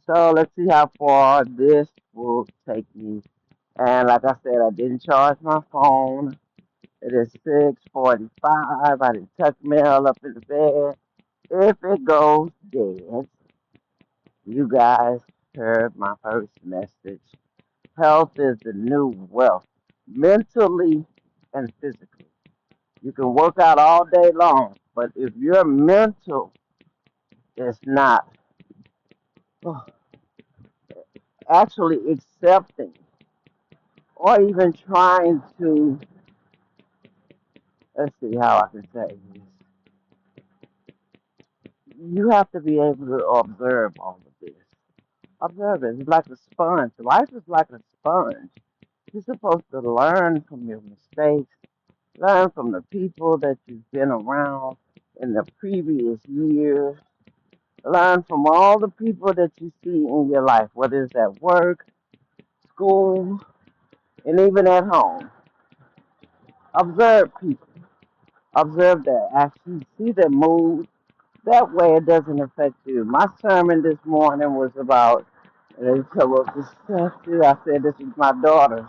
So let's see how far this will take me. And like I said, I didn't charge my phone. It is 6:45. I didn't tuck Mel up in the bed. If it goes dead, you guys heard my first message. Health is the new wealth, mentally and physically. You can work out all day long, but if your mental is not actually accepting or even trying to, let's see how I can say this, you have to be able to observe all of this. Observe it. It's like a sponge. Life is like a sponge. You're supposed to learn from your mistakes, learn from the people that you've been around in the previous years, learn from all the people that you see in your life, whether it's at work, school, and even at home. Observe people. Observe their actions, see their mood. That way it doesn't affect you. My sermon this morning was about, and they come up with statue. I said, this is my daughter's.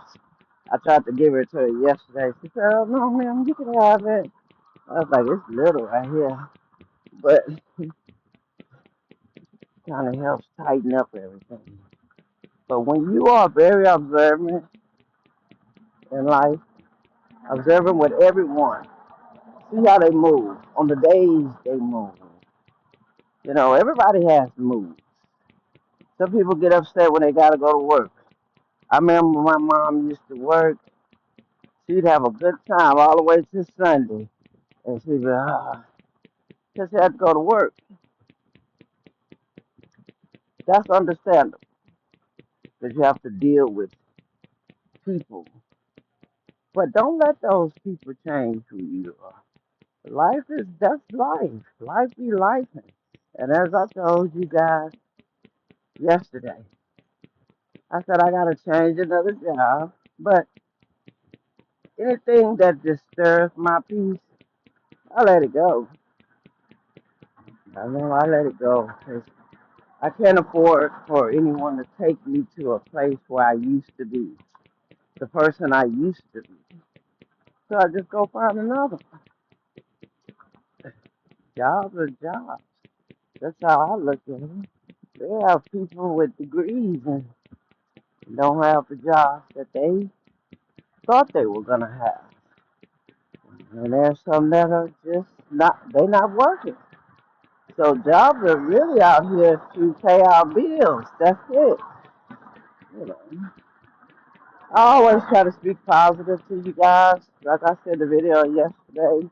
I tried to give it to her yesterday. She said, oh, no, ma'am, you can have it. I was like, it's little right here. But it kind of helps tighten up everything. But when you are very observant in life, observant with everyone, see how they move on the days they move. You know, everybody has moods. Some people get upset when they got to go to work. I remember my mom used to work. She'd have a good time all the way to Sunday. And she'd be, because she had to go to work. That's understandable because you have to deal with people. But don't let those people change who you are. Life is, that's life. Life be life. And as I told you guys yesterday, I said I got to change another job. But anything that disturbs my peace, I let it go. I know I let it go. 'Cause I can't afford for anyone to take me to a place where I used to be, the person I used to be. So I just go find another one. Jobs are jobs. That's how I look at it. They have people with degrees and don't have the jobs that they thought they were gonna have. And there's some that are just not, they not working. So jobs are really out here to pay our bills. That's it. You know. I always try to speak positive to you guys. Like I said in the video yesterday,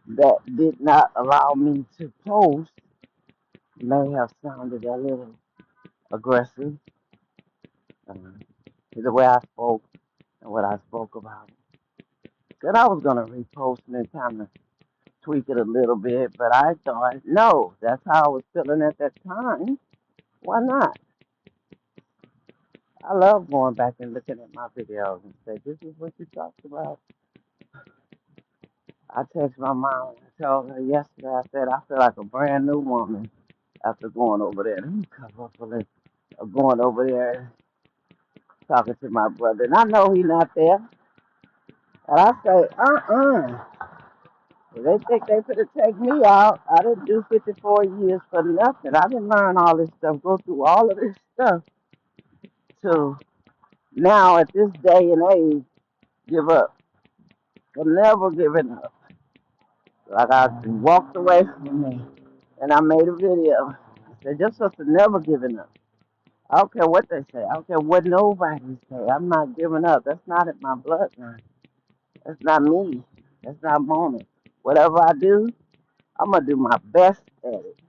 that did not allow me to post may have sounded a little aggressive. The way I spoke and what I spoke about. Then I was gonna repost and kind of tweak it a little bit, but I thought, no, that's how I was feeling at that time. Why not? I love going back and looking at my videos and say, this is what you talked about. I texted my mom and I told her yesterday, I said, I feel like a brand new woman after going over there. Let me cover up a little. Going over there talking to my brother. And I know he's not there. And I say, if they think they could have take me out, I didn't do 54 years for nothing. I didn't learn all this stuff, go through all of this stuff to now at this day and age give up. I'm never giving up. Like I walked away from me and I made a video. I said, just us never giving up. I don't care what they say. I don't care what nobody say. I'm not giving up. That's not in my bloodline. That's not me. That's not Mona. Whatever I do, I'm gonna do my best at it.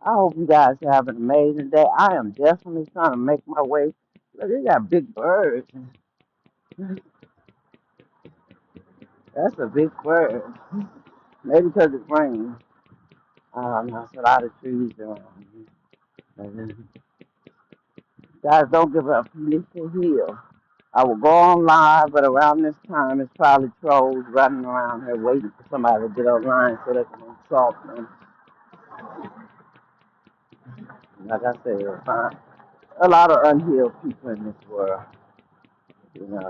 I hope you guys have an amazing day. I am definitely trying to make my way. Look, they got big birds. That's a big bird. Maybe because it's raining. There's a lot of trees around here. Guys, don't give up. You need to heal. I will go on live, but around this time, it's probably trolls running around here waiting for somebody to get online so they can insult them. Like I said, find a lot of unhealed people in this world.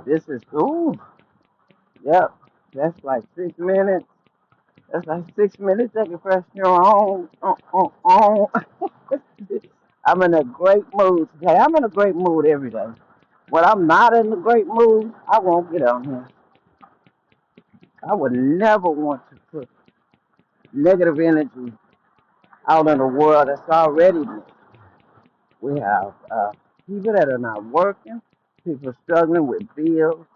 This is ooh, yep. That's like 6 minutes. That's like 6 minutes. They can press your on. I'm in a great mood today. I'm in a great mood every day. When I'm not in a great mood, I won't get on here. I would never want to put negative energy out in the world that's already negative. We have people that are not working, people struggling with bills.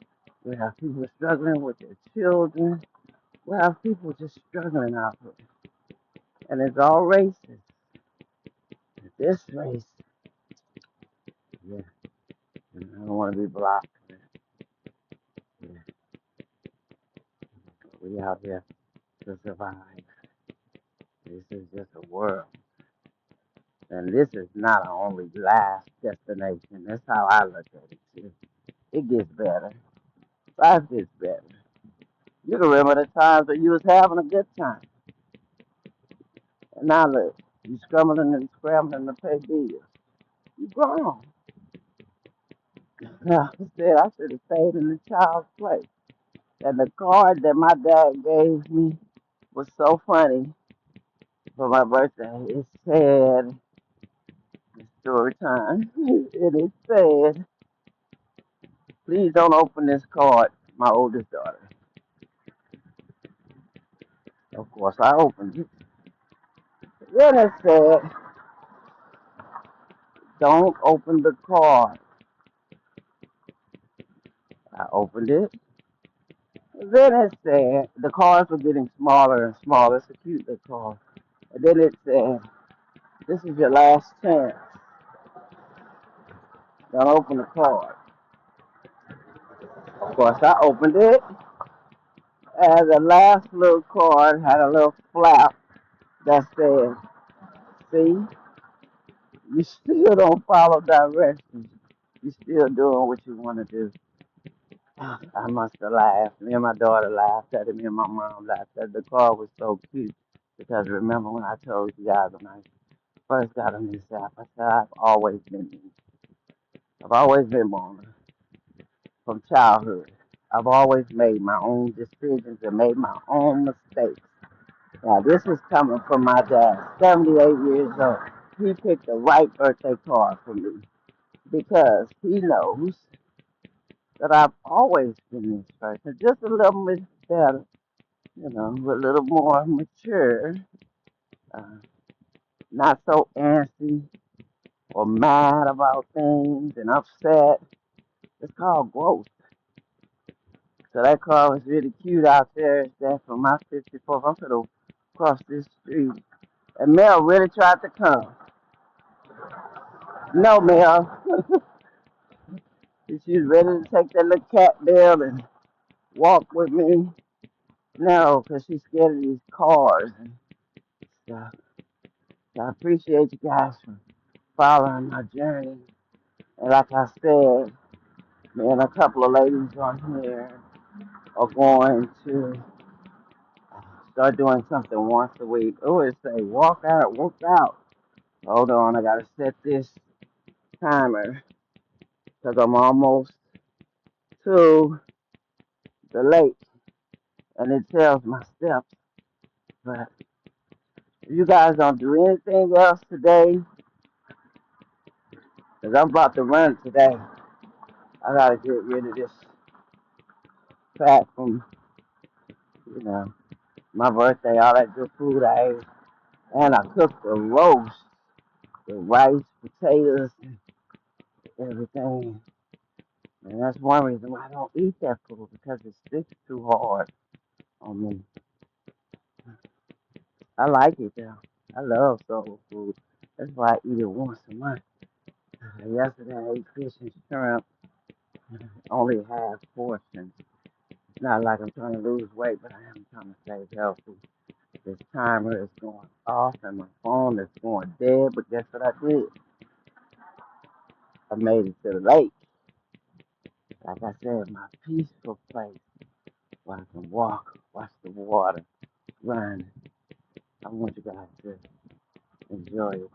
We have people struggling with their children. We have people just struggling out here. And it's all racist. This race, yeah, I don't want to be blocked. Yeah, we out here to survive. This is just a world. And this is not our only last destination. That's how I look at it, too. It gets better. Life gets better. You can remember the times that you was having a good time. And now look, you scrambling and scrambling to pay bills. You grown. Instead, I should have stayed in the child's place. And the card that my dad gave me was so funny for my birthday. It said, story time. And it said, please don't open this card, my oldest daughter. Of course, I opened it. Then it said, don't open the card. I opened it. Then it said, the cards were getting smaller and smaller. It's a cute little card. And then it said, this is your last chance. Don't open the card. Of course, I opened it. And the last little card had a little flap that said, see, you still don't follow directions. You still doing what you want to do. I must have laughed. Me and my daughter laughed at it. Me and my mom laughed at it. The car was so cute. Because remember when I told you guys when I first got on this app, I said I've always been me. I've always been Mona from childhood. I've always made my own decisions and made my own mistakes. Now this is coming from my dad, 78 years old. He picked the right birthday card for me because he knows that I've always been this person, just a little bit better, a little more mature, uh, not so antsy or mad about things and upset. It's called growth. So that car was really cute out there. It's that from my 54th. I'm going to cross this street. And Mel really tried to come. No, Mel. She was ready to take that little cat there and walk with me. No, because she's scared of these cars and stuff. So I appreciate you guys for following my journey. And like I said, me and a couple of ladies on here are going to start doing something once a week. Oh, it say walk out, work out. Hold on, I gotta set this timer because I'm almost to the lake, and it tells my steps. But if you guys don't do anything else today, because I'm about to run today, I gotta get rid of this fat from, you know, my birthday, all that good food I ate. And I cooked a roast with rice, potatoes, and everything. And that's one reason why I don't eat that food because it sticks too hard on me. I like it though. I love soul food. That's why I eat it once a month. Yesterday I ate fish and shrimp, only half portions. It's not like I'm trying to lose weight, but I am trying to stay healthy. This timer is going off and my phone is going dead, but guess what I did? I made it to the lake. Like I said, my peaceful place where I can walk, watch the water, run. I want you guys to enjoy it.